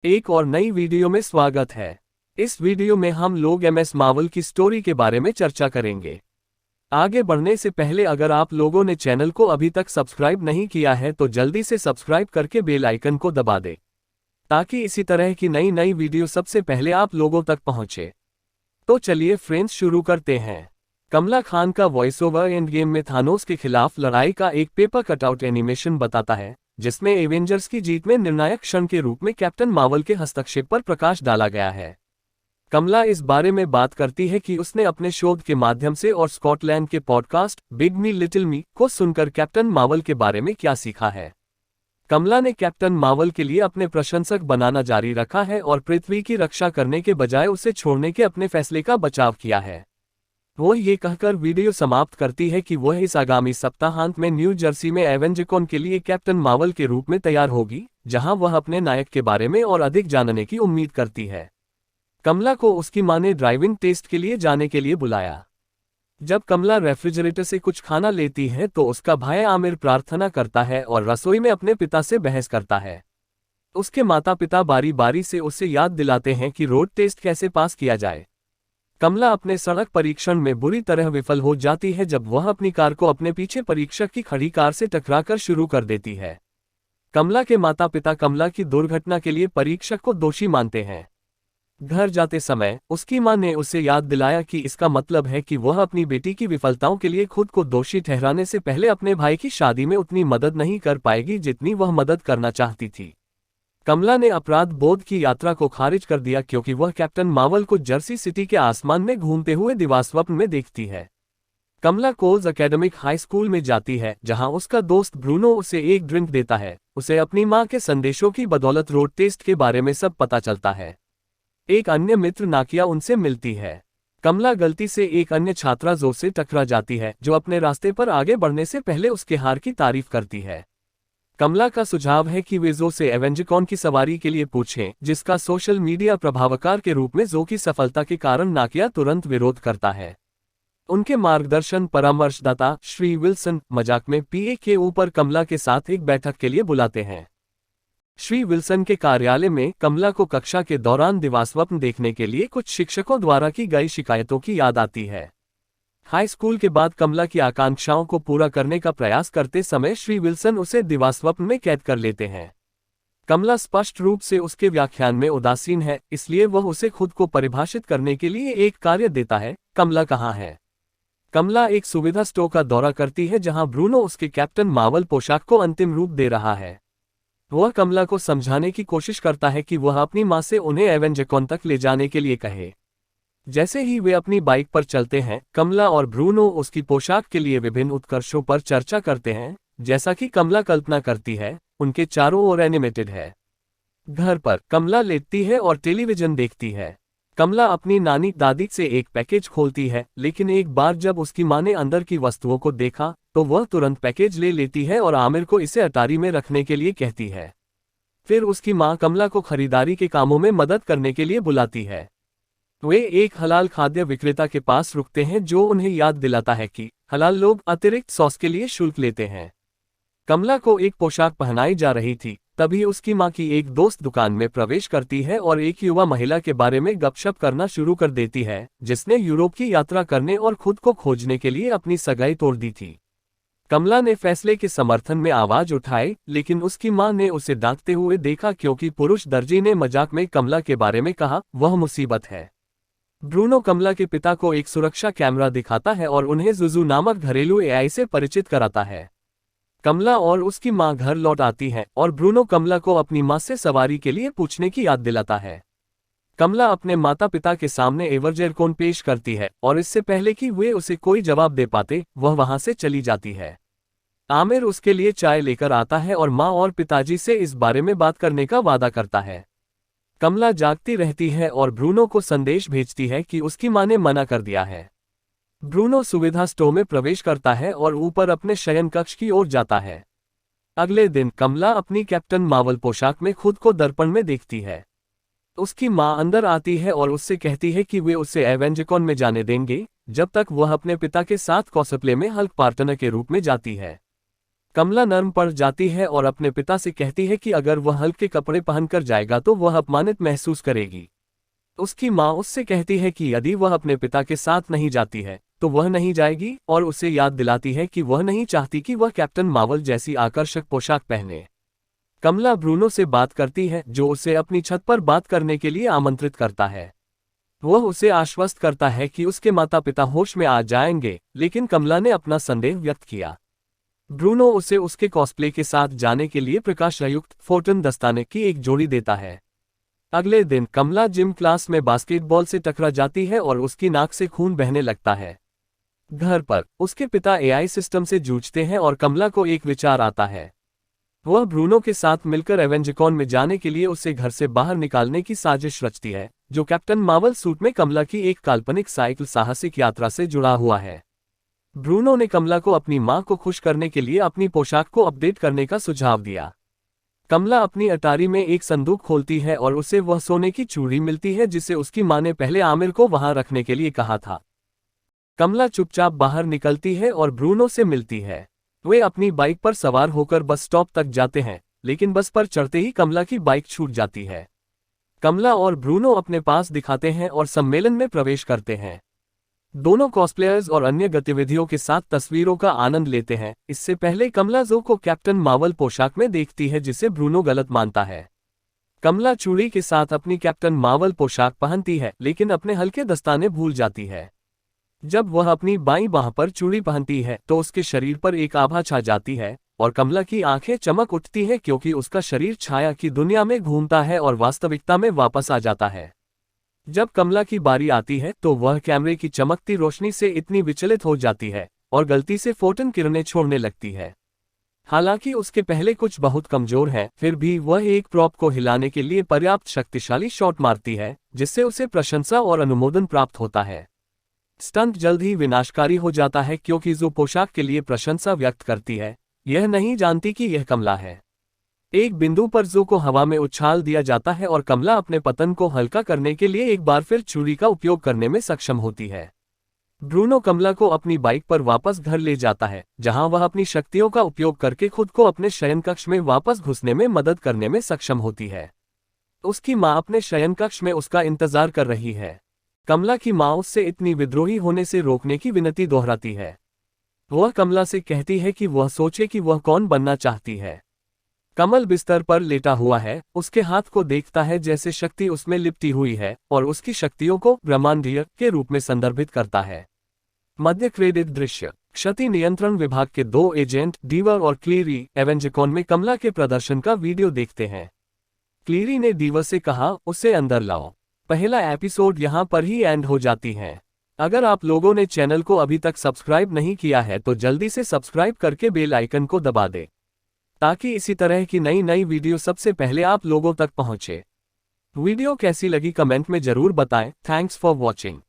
एक और नई वीडियो में स्वागत है। इस वीडियो में हम लोग MS मार्वल की स्टोरी के बारे में चर्चा करेंगे। आगे बढ़ने से पहले अगर आप लोगों ने चैनल को अभी तक सब्सक्राइब नहीं किया है तो जल्दी से सब्सक्राइब करके बेल आइकन को दबा दें, ताकि इसी तरह की नई वीडियो सबसे पहले आप लोगों तक पहुंचे। तो चलिए फ्रेंड्स शुरू करते हैं। कमला खान का वॉइस ओवर एंड गेम में थानोस के खिलाफ लड़ाई का एक पेपर कटआउट एनिमेशन बताता है, जिसमें एवेंजर्स की जीत में निर्णायक क्षण के रूप में कैप्टन मार्वल के हस्तक्षेप पर प्रकाश डाला गया है। कमला इस बारे में बात करती है कि उसने अपने शोध के माध्यम से और स्कॉटलैंड के पॉडकास्ट बिग मी लिटिल मी को सुनकर कैप्टन मार्वल के बारे में क्या सीखा है। कमला ने कैप्टन मार्वल के लिए अपने प्रशंसक बनाना जारी रखा है और पृथ्वी की रक्षा करने के बजाय उसे छोड़ने के अपने फैसले का बचाव किया है। वह ये कहकर वीडियो समाप्त करती है कि वह इस आगामी सप्ताहांत में न्यू जर्सी में एवेंजकॉन के लिए कैप्टन मार्वल के रूप में तैयार होगी, जहां वह अपने नायक के बारे में और अधिक जानने की उम्मीद करती है। कमला को उसकी मां ने ड्राइविंग टेस्ट के लिए जाने के लिए बुलाया। जब कमला रेफ्रिजरेटर से कुछ खाना लेती है तो उसका भाई आमिर प्रार्थना करता है और रसोई में अपने पिता से बहस करता है। उसके माता पिता बारी बारी से उसे याद दिलाते हैं कि रोड टेस्ट कैसे पास किया जाए। कमला अपने सड़क परीक्षण में बुरी तरह विफल हो जाती है जब वह अपनी कार को अपने पीछे परीक्षक की खड़ी कार से टकराकर शुरू कर देती है। कमला के माता पिता कमला की दुर्घटना के लिए परीक्षक को दोषी मानते हैं। घर जाते समय उसकी मां ने उसे याद दिलाया कि इसका मतलब है कि वह अपनी बेटी की विफलताओं के लिए खुद को दोषी ठहराने से पहले अपने भाई की शादी में उतनी मदद नहीं कर पाएगी जितनी वह मदद करना चाहती थी। कमला ने अपराध बोध की यात्रा को खारिज कर दिया क्योंकि वह कैप्टन मार्वल को जर्सी सिटी के आसमान में घूमते हुए दिवास्वप्न में देखती है। कमला कोल्स एकेडमिक हाई स्कूल में जाती है, जहां उसका दोस्त ब्रूनो उसे एक ड्रिंक देता है। उसे अपनी मां के संदेशों की बदौलत रोड टेस्ट के बारे में सब पता चलता है। एक अन्य मित्र नाकिया उनसे मिलती है। कमला गलती से एक अन्य छात्रा जो से टकरा जाती है, जो अपने रास्ते पर आगे बढ़ने से पहले उसके हार की तारीफ करती है। कमला का सुझाव है कि वे जो से एवेंजकॉन की सवारी के लिए पूछें, जिसका सोशल मीडिया प्रभावकार के रूप में जो की सफलता के कारण नाकिया तुरंत विरोध करता है। उनके मार्गदर्शन परामर्शदाता श्री विल्सन मजाक में PA के ऊपर कमला के साथ एक बैठक के लिए बुलाते हैं। श्री विल्सन के कार्यालय में कमला को कक्षा के दौरान दिवास्वप्न देखने के लिए कुछ शिक्षकों द्वारा की गई शिकायतों की याद आती है। हाई स्कूल के बाद कमला की आकांक्षाओं को पूरा करने का प्रयास करते समय श्री विल्सन उसे दिवास्वप्न में कैद कर लेते हैं। कमला स्पष्ट रूप से उसके व्याख्यान में उदासीन है, इसलिए वह उसे खुद को परिभाषित करने के लिए एक कार्य देता है। कमला कहाँ है? कमला एक सुविधा स्टोर का दौरा करती है जहां ब्रूनो उसके कैप्टन मार्वल पोशाक को अंतिम रूप दे रहा है। वह कमला को समझाने की कोशिश करता है कि वह अपनी मां से उन्हें एवेंजकॉन तक ले जाने के लिए कहे। जैसे ही वे अपनी बाइक पर चलते हैं, कमला और ब्रूनो उसकी पोशाक के लिए विभिन्न उत्कर्षों पर चर्चा करते हैं। जैसा कि कमला कल्पना करती है, उनके चारों ओर एनिमेटेड है। घर पर कमला लेटती है और टेलीविजन देखती है। कमला अपनी नानी दादी से एक पैकेज खोलती है, लेकिन एक बार जब उसकी मां ने अंदर की वस्तुओं को देखा तो वह तुरंत पैकेज ले लेती है और आमिर को इसे अटारी में रखने के लिए कहती है। फिर उसकी मां कमला को खरीदारी के कामों में मदद करने के लिए बुलाती है। वे एक हलाल खाद्य विक्रेता के पास रुकते हैं जो उन्हें याद दिलाता है कि हलाल लोग अतिरिक्त सॉस के लिए शुल्क लेते हैं। कमला को एक पोशाक पहनाई जा रही थी, तभी उसकी मां की एक दोस्त दुकान में प्रवेश करती है और एक युवा महिला के बारे में गपशप करना शुरू कर देती है, जिसने यूरोप की यात्रा करने और खुद को खोजने के लिए अपनी सगाई तोड़ दी थी। कमला ने फैसले के समर्थन में आवाज उठाई, लेकिन उसकी मां ने उसे डांटते हुए देखा क्योंकि पुरुष दर्जी ने मजाक में कमला के बारे में कहा, वह मुसीबत है। ब्रूनो कमला के पिता को एक सुरक्षा कैमरा दिखाता है और उन्हें जुजू नामक घरेलू AI से परिचित कराता है। कमला और उसकी मां घर लौट आती हैं और ब्रूनो कमला को अपनी मां से सवारी के लिए पूछने की याद दिलाता है। कमला अपने माता पिता के सामने एवेंजकॉन पेश करती है और इससे पहले कि वे उसे कोई जवाब दे पाते, वह वहां से चली जाती है। आमिर उसके लिए चाय लेकर आता है और मां और पिताजी से इस बारे में बात करने का वादा करता है। कमला जागती रहती है और ब्रूनो को संदेश भेजती है कि उसकी मां ने मना कर दिया है। ब्रूनो सुविधा स्टोर में प्रवेश करता है और ऊपर अपने शयन कक्ष की ओर जाता है। अगले दिन कमला अपनी कैप्टन मार्वल पोशाक में खुद को दर्पण में देखती है। उसकी मां अंदर आती है और उससे कहती है कि वे उसे एवेंजकॉन में जाने देंगे, जब तक वह अपने पिता के साथ कॉस्प्ले में हल्क पार्टनर के रूप में जाती है। कमला नर्म पड़ जाती है और अपने पिता से कहती है कि अगर वह हल्के कपड़े पहनकर जाएगा तो वह अपमानित महसूस करेगी। उसकी माँ उससे कहती है कि यदि वह अपने पिता के साथ नहीं जाती है तो वह नहीं जाएगी, और उसे याद दिलाती है कि वह नहीं चाहती कि वह कैप्टन मार्वल जैसी आकर्षक पोशाक पहने। कमला ब्रूनो से बात करती है, जो उसे अपनी छत पर बात करने के लिए आमंत्रित करता है। वह उसे आश्वस्त करता है कि उसके माता पिता होश में आ जाएंगे, लेकिन कमला ने अपना संदेह व्यक्त किया। ब्रूनो उसे उसके कॉस्प्ले के साथ जाने के लिए प्रकाशयुक्त फोटन दस्ताने की एक जोड़ी देता है। अगले दिन कमला जिम क्लास में बास्केटबॉल से टकरा जाती है और उसकी नाक से खून बहने लगता है। घर पर उसके पिता एआई सिस्टम से जूझते हैं और कमला को एक विचार आता है। वह ब्रूनो के साथ मिलकर एवेंजकॉन में जाने के लिए उसे घर से बाहर निकालने की साजिश रचती है, जो कैप्टन मार्वल सूट में कमला की एक काल्पनिक साइकिल साहसिक यात्रा से जुड़ा हुआ है। ब्रूनो ने कमला को अपनी मां को खुश करने के लिए अपनी पोशाक को अपडेट करने का सुझाव दिया। कमला अपनी अटारी में एक संदूक खोलती है और उसे वह सोने की चूड़ी मिलती है जिसे उसकी मां ने पहले आमिर को वहां रखने के लिए कहा था। कमला चुपचाप बाहर निकलती है और ब्रूनो से मिलती है। वे अपनी बाइक पर सवार होकर बस स्टॉप तक जाते हैं, लेकिन बस पर चढ़ते ही कमला की बाइक छूट जाती है। कमला और ब्रूनो अपने पास दिखाते हैं और सम्मेलन में प्रवेश करते हैं। दोनों कॉस्प्लेयर्स और अन्य गतिविधियों के साथ तस्वीरों का आनंद लेते हैं। इससे पहले कमला जो को कैप्टन मार्वल पोशाक में देखती है, जिसे ब्रूनो गलत मानता है। कमला चूड़ी के साथ अपनी कैप्टन मार्वल पोशाक पहनती है, लेकिन अपने हल्के दस्ताने भूल जाती है। जब वह अपनी बाईं बांह पर चूड़ी पहनती है तो उसके शरीर पर एक आभा छा जाती है और कमला की आंखें चमक उठती हैं, क्योंकि उसका शरीर छाया की दुनिया में घूमता है और वास्तविकता में वापस आ जाता है। जब कमला की बारी आती है तो वह कैमरे की चमकती रोशनी से इतनी विचलित हो जाती है और गलती से फोटन किरणें छोड़ने लगती है। हालांकि उसके पहले कुछ बहुत कमजोर है, फिर भी वह एक प्रॉप को हिलाने के लिए पर्याप्त शक्तिशाली शॉट मारती है, जिससे उसे प्रशंसा और अनुमोदन प्राप्त होता है। स्टंट जल्द ही विनाशकारी हो जाता है, क्योंकि जो पोशाक के लिए प्रशंसा व्यक्त करती है यह नहीं जानती कि यह कमला है। एक बिंदु पर जो को हवा में उछाल दिया जाता है और कमला अपने पतन को हल्का करने के लिए एक बार फिर छुरी का उपयोग करने में सक्षम होती है। ब्रूनो कमला को अपनी बाइक पर वापस घर ले जाता है, जहां वह अपनी शक्तियों का उपयोग करके खुद को अपने शयनकक्ष में वापस घुसने में मदद करने में सक्षम होती है। उसकी मां अपने शयनकक्ष में उसका इंतजार कर रही है। कमला की मां उससे इतनी विद्रोही होने से रोकने की विनती दोहराती है। वह कमला से कहती है कि वह सोचे कि वह कौन बनना चाहती है। कमल बिस्तर पर लेटा हुआ है, उसके हाथ को देखता है जैसे शक्ति उसमें लिपटी हुई है और उसकी शक्तियों को ब्रह्मांडीय के रूप में संदर्भित करता है। मध्य क्रेडिट दृश्य। क्षति नियंत्रण विभाग के 2 एजेंट डीवर और क्लीरी एवेंजकॉन में कमला के प्रदर्शन का वीडियो देखते हैं। क्लीरी ने डीवर से कहा, उसे अंदर लाओ। पहला एपिसोड यहाँ पर ही एंड हो जाती है। अगर आप लोगों ने चैनल को अभी तक सब्सक्राइब नहीं किया है तो जल्दी से सब्सक्राइब करके बेल आइकन को दबा दें, ताकि इसी तरह की नई वीडियो सबसे पहले आप लोगों तक पहुंचे। वीडियो कैसी लगी कमेंट में जरूर बताएं। Thanks for watching.